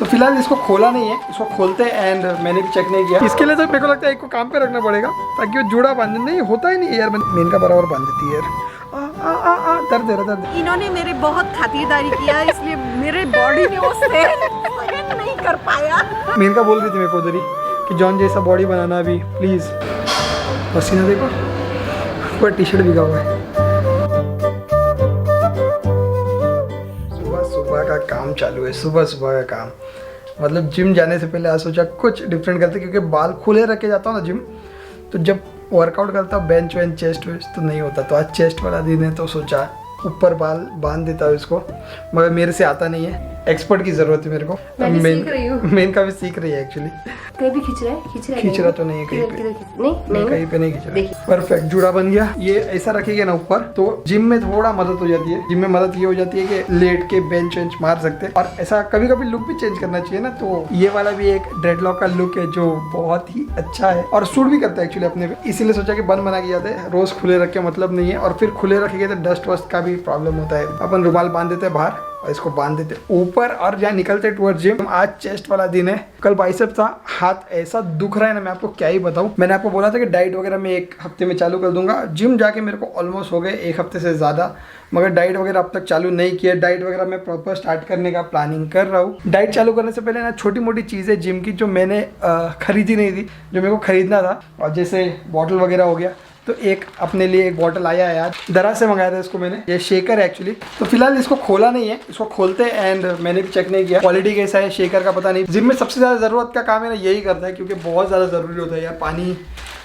तो फिलहाल इसको खोला नहीं है, इसको खोलते हैं एंड मैंने भी चेक नहीं किया। इसके लिए तो मेरे को लगता है एक को काम पे रखना पड़ेगा ताकि वो जुड़ा बांधे। नहीं होता ही नहीं यार, मेन का बराबर बांध देती है यार। दर्द दे रहा, दर्द। इन्होंने मेरी बहुत खातिरदारी किया, इसलिए मेरे बॉडी ने वो सहन नहीं कर पाया। मेन का बोल रही थी मेरे को उधर ही कि जॉन जैसा बॉडी बनाना अभी प्लीज। पसीना देखो, पूरा टी शर्ट भीगा हुआ है। सुबह सुबह का काम चालू है, सुबह सुबह का काम। मतलब जिम जाने से पहले आज सोचा कुछ डिफरेंट करते, क्योंकि बाल खुले रख के जाता हूँ ना जिम, तो जब वर्कआउट करता हूँ बेंच वेंच चेस्ट वेस्ट तो नहीं होता। तो आज चेस्ट वाला दिन है तो सोचा ऊपर बाल बांध देता हूँ इसको, मगर मेरे से आता नहीं है, एक्सपर्ट की जरूरत है मेरे को। मेन का भी सीख रही है एक्चुअली। कहीं भी खींच रहा है तो नहीं है कहीं पे, नहीं कहीं पे नहीं खींच रहा। परफेक्ट जुड़ा बन गया। ये ऐसा रखेगा ना ऊपर तो जिम में थोड़ा मदद हो जाती है। जिम में मदद ये हो जाती है कि लेट के बेंच वेंच मार सकते हैं, और ऐसा कभी कभी लुक भी चेंज करना चाहिए ना। तो ये वाला भी एक ड्रेडलॉक का लुक है जो बहुत ही अच्छा है और सूट भी करता है एक्चुअली अपने पे। इसीलिए सोचा कि बन बना के जाते हैं, रोज खुले रख के मतलब नहीं है। और फिर खुले रखेंगे तो डस्ट वस्ट का भी प्रॉब्लम होता है। अपन रुमाल बांध देते हैं बाहर और इसको बांध देते ऊपर और जहाँ निकलते टुवर्ड जिम। आज चेस्ट वाला दिन है, कल बाइसेप्स था, हाथ ऐसा दुख रहा है ना, मैं आपको क्या ही बताऊं। मैंने आपको बोला था कि डाइट वगैरह मैं 1 हफ्ते में चालू कर दूंगा। जिम जाके मेरे को ऑलमोस्ट हो गए 1 हफ्ते से ज़्यादा, मगर डाइट वगैरह अब तक चालू नहीं किया। डाइट वगैरह मैं प्रॉपर स्टार्ट करने का प्लानिंग कर रहा हूँ। डाइट चालू करने से पहले ना छोटी मोटी चीज़ें जिम की जो मैंने खरीदी नहीं थी, जो मेरे को खरीदना था, और जैसे बॉटल वगैरह हो गया, तो एक अपने लिए एक बॉटल आया है यार, दरा से मंगाया था इसको मैंने। ये शेकर है एक्चुअली। तो फिलहाल इसको खोला नहीं है, इसको खोलते हैं एंड मैंने भी चेक नहीं किया क्वालिटी कैसा है शेकर का पता नहीं। जिम में सबसे ज़्यादा ज़रूरत का काम है ना यही करता है, क्योंकि बहुत ज़्यादा ज़रूरी होता है यार, पानी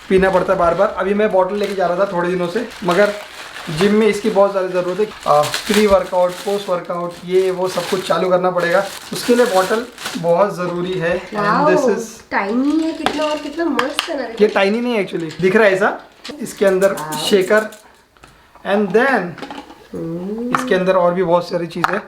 पीना पड़ता है बार बार। अभी मैं बॉटल लेके जा रहा था थोड़े दिनों से, मगर जिम में इसकी बहुत ज़्यादा ज़रूरत है। प्री वर्कआउट, पोस्ट वर्कआउट, ये वो सब कुछ चालू करना पड़ेगा, उसके लिए बॉटल बहुत ज़रूरी है। एंड दिस इज टाइनी है कितना, और कितना मस्त है ना। ये टाइनी नहीं है एक्चुअली, दिख रहा है ऐसा। इसके अंदर शेकर एंड देन इसके अंदर और भी बहुत सारी चीज़ें।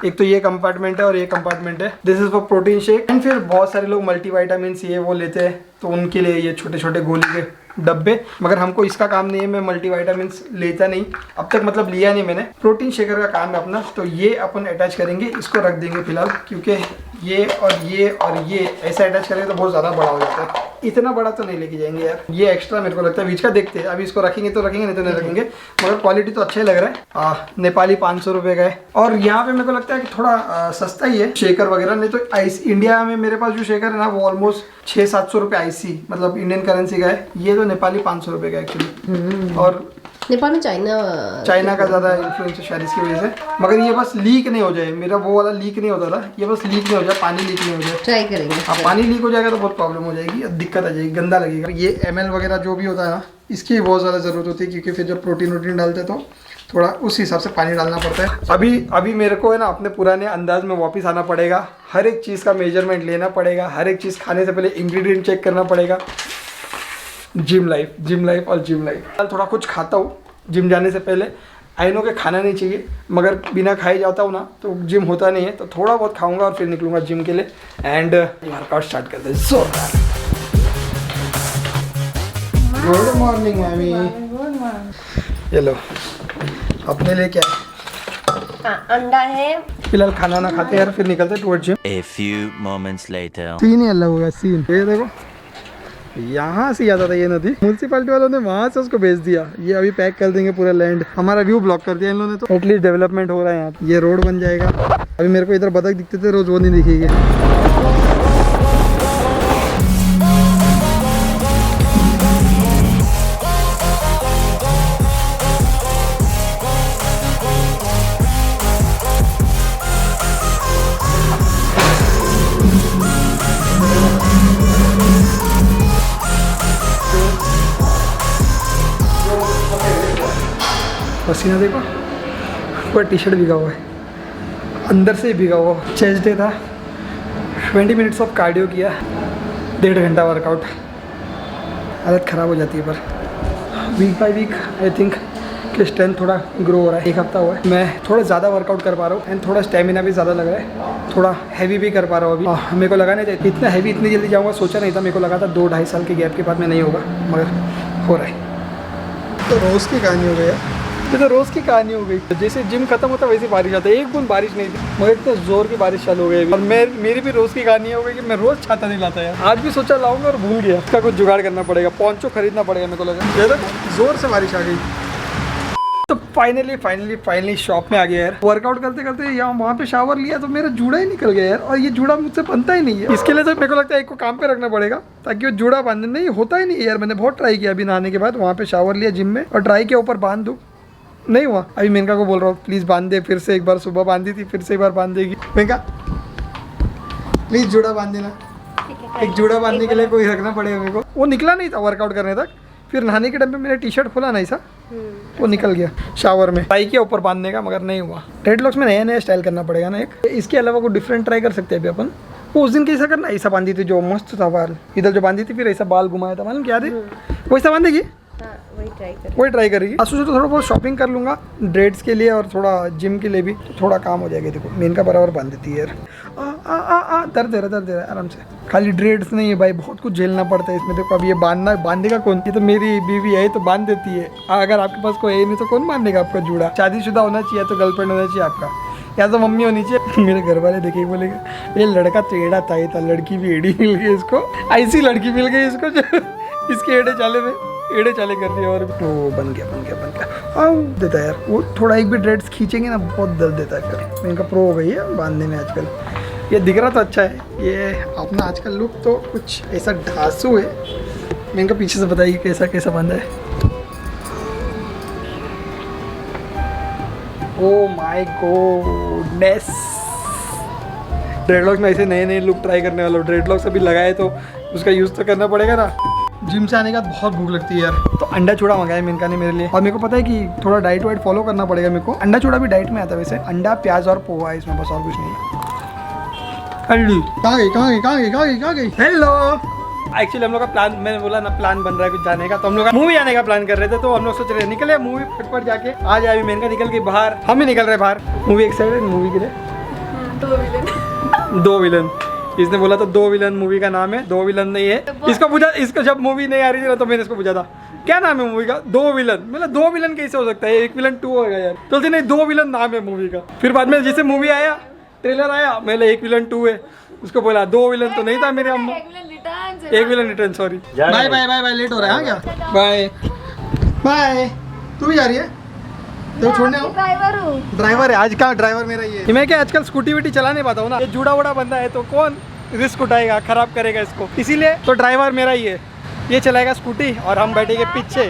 एक तो ये कंपार्टमेंट है और ये कंपार्टमेंट है, this is for protein shake. And फिर बहुत सारे लोग मल्टीविटामिन ये वो लेते हैं, तो उनके लिए ये छोटे छोटे गोली के डब्बे। मगर हमको इसका काम नहीं है, मैं मल्टीविटामिन लेता नहीं अब तक, मतलब लिया नहीं मैंने। प्रोटीन शेकर का काम है अपना, तो ये अपन अटैच करेंगे, इसको रख देंगे फिलहाल, क्योंकि ये और ये ऐसा अटैच करेंगे तो बहुत ज़्यादा बड़ा हो जाता है। इतना बड़ा तो नहीं लेके जाएंगे यार, ये एक्स्ट्रा मेरे को लगता है बीच का। देखते हैं अभी इसको रखेंगे तो रखेंगे, नहीं तो नहीं रखेंगे। मगर क्वालिटी तो अच्छा ही लग रहा है। नेपाली 500 रुपये का है, और यहाँ पे मेरे को लगता है कि थोड़ा सस्ता ही है शेकर वगैरह। नहीं तो आईसी इंडिया में मेरे पास जो शेकर है ना वो ऑलमोस्ट 600-700 रुपये आईसी, मतलब इंडियन करेंसी का है। ये तो नेपाली 500 रुपये का एक्चुअली। और नेपाल में चाइना का ज़्यादा इन्फ्लुएंस है शायद इसकी वजह से। मगर ये बस लीक नहीं हो जाए, मेरा वो वाला लीक नहीं होता था, ये बस लीक नहीं हो जाए, पानी लीक नहीं हो जाए। ट्राई करेंगे। हाँ, पानी लीक हो जाएगा तो बहुत प्रॉब्लम हो जाएगी, दिक्कत आ जाएगी, गंदा लगेगा। ये ml वगैरह जो भी होता है ना, इसकी बहुत ज़्यादा ज़रूरत होती है, क्योंकि फिर जब प्रोटीन वोटीन डालते हैं तो थोड़ा उस हिसाब से पानी डालना पड़ता है। अभी मेरे को है ना अपने पुराने अंदाज में वापस आना पड़ेगा। हर एक चीज़ का मेजरमेंट लेना पड़ेगा, हर एक चीज़ खाने से पहले इंग्रेडिएंट चेक करना पड़ेगा। जिम लाइफ और जिम लाइफ। थोड़ा कुछ खाता हूँ जिम जाने से पहले। आई नो कि खाना नहीं चाहिए, मगर बिना खाए जाता हूँ ना तो जिम होता नहीं है, तो थोड़ा बहुत खाऊंगा और फिर निकलूंगा जिम के लिए एंड वर्कआउट स्टार्ट करते हैं। So good morning mammy. ये लो अपने लिए क्या है, अंडा है। फिलहाल खाना ना खाते यार, फिर निकलते toward gym. A few moments later. Scene ही अलग होगा सीन। ये देखो यहाँ से आता था ये नदी, म्यूनसिपालिटी वालों ने वहाँ से उसको भेज दिया। ये अभी पैक कर देंगे पूरा लैंड, हमारा व्यू ब्लॉक कर दिया इन लोगों ने। तो एटलीस्ट डेवलपमेंट हो रहा है यहाँ, ये रोड बन जाएगा। अभी मेरे को इधर बतख दिखते थे रोज, वो नहीं दिखेगी। पसीना देखो, पूरा टी शर्ट भीगा हुआ है, अंदर से ही भीगा हुआ। चेस्ट डे था, 20 मिनट्स ऑफ कार्डियो किया, 1.5 घंटा वर्कआउट। हालत ख़राब हो जाती है, पर week by week I think कि स्ट्रेंथ थोड़ा ग्रो हो रहा है। 1 हफ्ता हुआ है, मैं थोड़ा ज़्यादा वर्कआउट कर पा रहा हूँ एंड थोड़ा स्टेमिना भी ज़्यादा लग रहा है, थोड़ा हैवी भी कर पा रहा हूँ अभी। मेरे को लगा नहीं था इतना हैवी इतनी जल्दी जाऊँगा, सोचा नहीं था। मेरे को लगा था 2-2.5 साल के गैप के बाद में नहीं होगा, मगर हो रहा है। तो रोज़ की कहानी हो गई है। ये तो रोज की कहानी हो गई। जैसे जिम खत्म होता वैसे बारिश आता है। एक बूंद बारिश नहीं थी मगर इतने जोर की बारिश चालू हो गई। और मेरी भी रोज की कहानी हो गई कि मैं रोज छाता नहीं लाता यार। आज भी सोचा लाऊंगा और भूल गया। इसका कुछ जुगाड़ करना पड़ेगा, पोंचो खरीदना पड़ेगा मेरे को लगा। ये देखो जोर से बारिश आ गई। तो फाइनली शॉप में आ गया यार। वर्कआउट करते करते यहाँ वहाँ पे शावर लिया तो मेरा जूड़ा ही निकल गया यार। और ये जूड़ा मुझसे बनता ही नहीं है। इसके लिए तो मेरे को लगता है एक को काम पे रखना पड़ेगा ताकि वो जूड़ा बांधने नहीं होता ही नहीं है यार। मैंने बहुत ट्राई किया अभी नहाने के बाद। वहाँ पे शावर लिया जिम में और ट्राई किया ऊपर बांध दूँ, नहीं हुआ। अभी मेनका को बोल रहा हूँ प्लीज़ बांध दे। फिर से एक बार सुबह बांधी थी, फिर से एक बार बांध देगी। मेनका प्लीज़ जूड़ा बांध देना। एक जूड़ा बांधने के लिए कोई रखना पड़ेगा मेरे को। वो निकला नहीं था वर्कआउट करने तक। फिर नहाने के टाइम पे मेरा टी शर्ट खुला नहीं था, वो निकल गया शावर में। ट्राई किया ऊपर बांधने का मगर नहीं हुआ। ड्रेडलॉक्स में नया स्टाइल करना पड़ेगा ना एक। इसके अलावा कोई डिफरेंट ट्राई कर सकते हैं अभी अपन। वो उस दिन कैसा करना, ऐसा बांधी थी जो मस्त था बाल, इधर जो बांधी थी फिर ऐसा बाल घुमाया था, मालूम क्या थे वैसा बांधेगी। वही ट्राई करेगी। आसू से तो थोड़ा बहुत शॉपिंग कर लूँगा ड्रेड्स के लिए और थोड़ा जिम के लिए भी, तो थोड़ा काम हो जाएगा। देखो मेन का बराबर बांध देती है यार। दर्द दे रहा है आराम से। खाली ड्रेड्स नहीं है भाई, बहुत कुछ झेलना पड़ता है इसमें। देखो अब ये बांधेगा कौन? ये तो मेरी बीवी है तो बांध देती है। अगर आपके पास कोई है नहीं तो कौन बांधेगा आपका जूड़ा? शादीशुदा होना चाहिए तो गर्लफ्रेंड होना चाहिए आपका, या तो मम्मी होनी चाहिए। मेरे घर वाले देखे बोलेगा ये लड़का टेढ़ा था, लड़की भी एड़ी मिल गई इसको। ऐसी लड़की मिल गई इसको जो इसके एड़े चाले कर दिए। और तो बन गया आओ देता है यार। वो थोड़ा एक भी ड्रेड्स खींचेंगे ना बहुत दर्द देता है। फिर इनका प्रो हो गई है बांधने में आजकल। ये दिख रहा तो अच्छा है। ये अपना आजकल लुक तो कुछ ऐसा ढांसू है। मैं इनका पीछे से बताइए कैसा बांधा है। Oh my goodness. ड्रेडलॉक्स में ऐसे नए लुक ट्राई करने वाला हूँ। ड्रेडलॉक्स अभी लगाए तो उसका यूज़ तो करना पड़ेगा ना। जिम से आने के बाद बहुत भूख लगती है यार, तो अंडा चूड़ा मंगाया मेनका ने मेरे लिए। और मेरे को पता है कि थोड़ा डाइट वाइट फॉलो करना पड़ेगा मेरे को। अंडा चूड़ा भी डाइट में आता है वैसे। अंडा, प्याज और पोहा है इसमें, बस और कुछ नहीं है। हल्दी कहाँ गई? हेलो। एक्चुअली हम लोग का प्लान, मैंने बोला ना प्लान बन रहा है कुछ जाने का, तो हम लोग मूवी जाने का प्लान कर रहे थे। तो हम लोग सोच रहे निकले मूवी फटफट जाके आ जाए। मेनका निकल गई बाहर, हम ही निकल रहे बाहर। मूवी एक्साइटेड मूवी के लिए। 2 विलन इसने बोला तो 2 विलन मूवी का नाम है। 2 विलन नहीं है। इसको पूछा, इसको जब मूवी नहीं आ रही थी ना तो मैंने इसको पूछा था क्या नाम है मूवी का? 2 विलन। मतलब 2 विलन कैसे हो सकता है? 1 विलन 2 होगा यार। तो नहीं 2 विलन नाम है मूवी का। फिर बाद में जैसे मूवी आया, ट्रेलर आया, मैंने 1 विलन 2 है। उसको बोला 2 विलन तो नहीं था मेरे अम्मा। 1 villain return, sorry. Bye late हो रहा है क्या? बाय। तू भी जा रही है? तो छोड़ने ड्राइवर है आज का। ड्राइवर मेरा ये मैं क्या आजकल स्कूटी वूटी चला नहीं पाता हूँ ना। ये जूड़ा वूड़ा बंदा है तो कौन रिस्क उठाएगा, खराब करेगा इसको। इसीलिए तो ड्राइवर मेरा ही है। ये चलाएगा स्कूटी और हम बैठेंगे पीछे।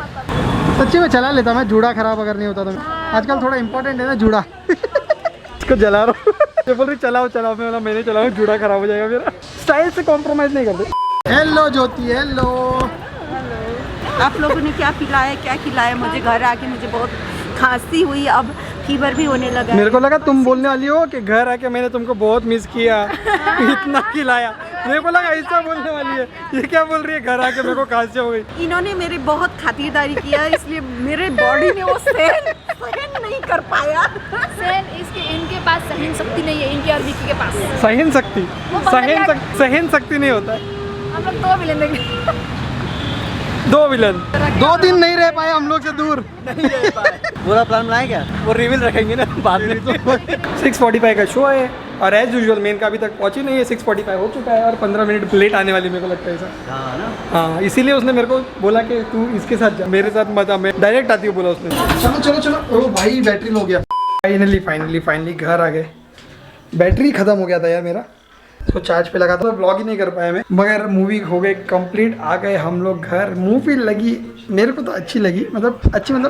सच्ची में चला लेता मैं, जूड़ा खराब अगर नहीं होता तो। आजकल थोड़ा इंपॉर्टेंट है ना जूड़ा। इसको जला रहा हूँ। ये बोल रही चलाओ मैं बोला मैंने चलाऊँ, जूड़ा खराब हो जाएगा मेरा। स्टाइल से कॉम्प्रोमाइज नहीं करते। हेलो ज्योति। हेलो। आप लोगों ने क्या खिलाया मुझे? घर आके मुझे बहुत खांसी हुई, अब फीवर भी होने लगा। मेरे को लगा तुम बोलने वाली हो कि घर आके मैंने तुमको बहुत मिस किया, इतना खिलाया। मेरे को लगा ऐसा बोलने वाली है। ये क्या बोल रही है घर आके मेरे को खांसी हो गई? इन्होंने मेरी बहुत खातिरदारी किया, इसलिए मेरे बॉडी ने वो सहन नहीं कर पाया। इनके पास सहन शक्ति नहीं है, इनकी और विकी के पास सहन शक्ति नहीं होता है। हम लोग 2 विलन देखे। 2 विलन 2 दिन नहीं रह पाए हम लोग से दूर। नहीं रह पाए। पूरा प्लान बनाए क्या? वो रिवील रखेंगे ना बाद में। 6:45 का शो है और एज यूजुअल मेन का अभी तक पहुंची नहीं है। 6:45 हो चुका है और 15 मिनट लेट आने वाली मेरे को लगता है ऐसा। हाँ ना। हाँ इसीलिए उसने मेरे को बोला कि तू इसके साथ जा, मेरे साथ मत आ, मैं डायरेक्ट आती हूँ बोला उसने। चलो ओ भाई बैटरी लो गया। फाइनली घर आ गए। बैटरी खत्म हो गया था यार मेरा, इसको चार्ज पे लगा था। ब्लॉग ही नहीं कर पाया मैं, मगर मूवी हो गई कंप्लीट। आ गए हम लोग घर। मूवी लगी मेरे को तो अच्छी लगी, मतलब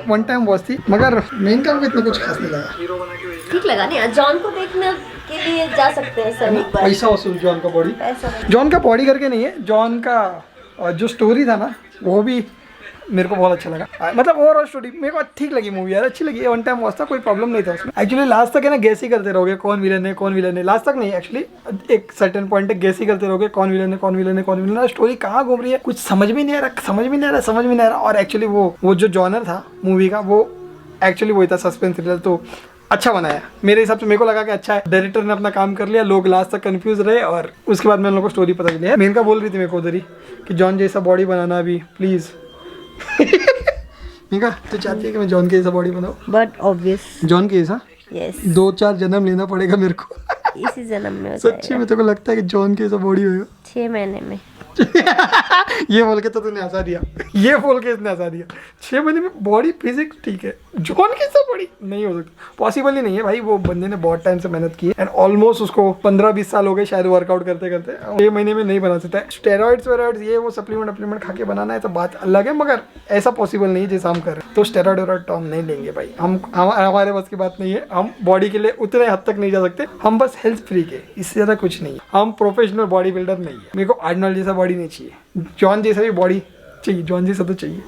1 टाइम वॉच थी, मगर मेन का इतना कुछ खास नहीं लगा। ठीक लगा नहीं। जॉन को देखने के लिए जा सकते हैं सभी पर। पैसा वसूल जॉन का बॉडी। जॉन का बॉडी करके नहीं है, जॉन का जो स्टोरी था ना वो भी मेरे को बहुत अच्छा लगा। मतलब ओवरऑल स्टोरी मेरे को ठीक लगी मूवी यार, अच्छी लगी। 1 टाइम वॉच था, कोई प्रॉब्लम नहीं था उसमें। एक्चुअली लास्ट तक है ना गेस ही करते रहोगे कौन विलन है। लास्ट तक नहीं, एक्चुअली एक सर्टेन पॉइंट तक गेस ही करते रहोगे कौन विलन है। स्टोरी कहाँ घूम रही है कुछ समझ में नहीं आ रहा। और एक्चुअली वो जो जॉनर था मूवी का वो एक्चुअली वही था, सस्पेंस थ्रिलर। तो अच्छा बनाया मेरे हिसाब से। मेरे को लगा कि अच्छा है, डायरेक्टर ने अपना काम कर लिया। लोग लास्ट तक कंफ्यूज रहे और उसके बाद में उन लोगों को स्टोरी पता चली है। मेनका बोल रही थी मेरे को उधर ही कि जॉन जैसा बॉडी बनाना अभी प्लीज़। ठीक है, तो चाहती है कि मैं जॉन के जैसा बॉडी बनाऊँ? बट ऑब्वियस जॉन के जैसा यस 2-4 जन्म लेना पड़ेगा मेरे को। इसी जन्म में हो सच्ची में तेरे को लगता है कि जॉन के जैसा बॉडी होगा? 6 महीने में। ये बोल के तो तूने हंसा दिया, ये बोल के इसने हंसा दिया। 6 महीने में बॉडी फिजिक्स ठीक है, जॉन की सब बॉडी नहीं हो सकती, पॉसिबल ही नहीं है भाई। वो बंदे ने बहुत टाइम से मेहनत की है एंड ऑलमोस्ट उसको 15-20 साल हो गए शायद वर्कआउट करते करते। 6 महीने में नहीं बना सकता है। स्टेरॉइड्स वेरॉइड्स ये वो सप्लीमेंट खा के बनाना है तो बात अलग है, मगर ऐसा पॉसिबल नहीं है जैसा हम कर रहे हैं। तो स्टेरॉइड वेरॉइड तो हम नहीं लेंगे भाई, हम हमारे बस की बात नहीं है। हम बॉडी के लिए उतने हद तक नहीं जा सकते, हम बस हेल्थ फ्रीक है, इससे ज़्यादा कुछ नहीं है। हम प्रोफेशनल बॉडी बिल्डर नहीं है। मेरे को आर्नोल्ड जैसा बॉडी नहीं चाहिए, जॉन जैसा भी बॉडी चाहिए, जॉन जैसा तो चाहिए।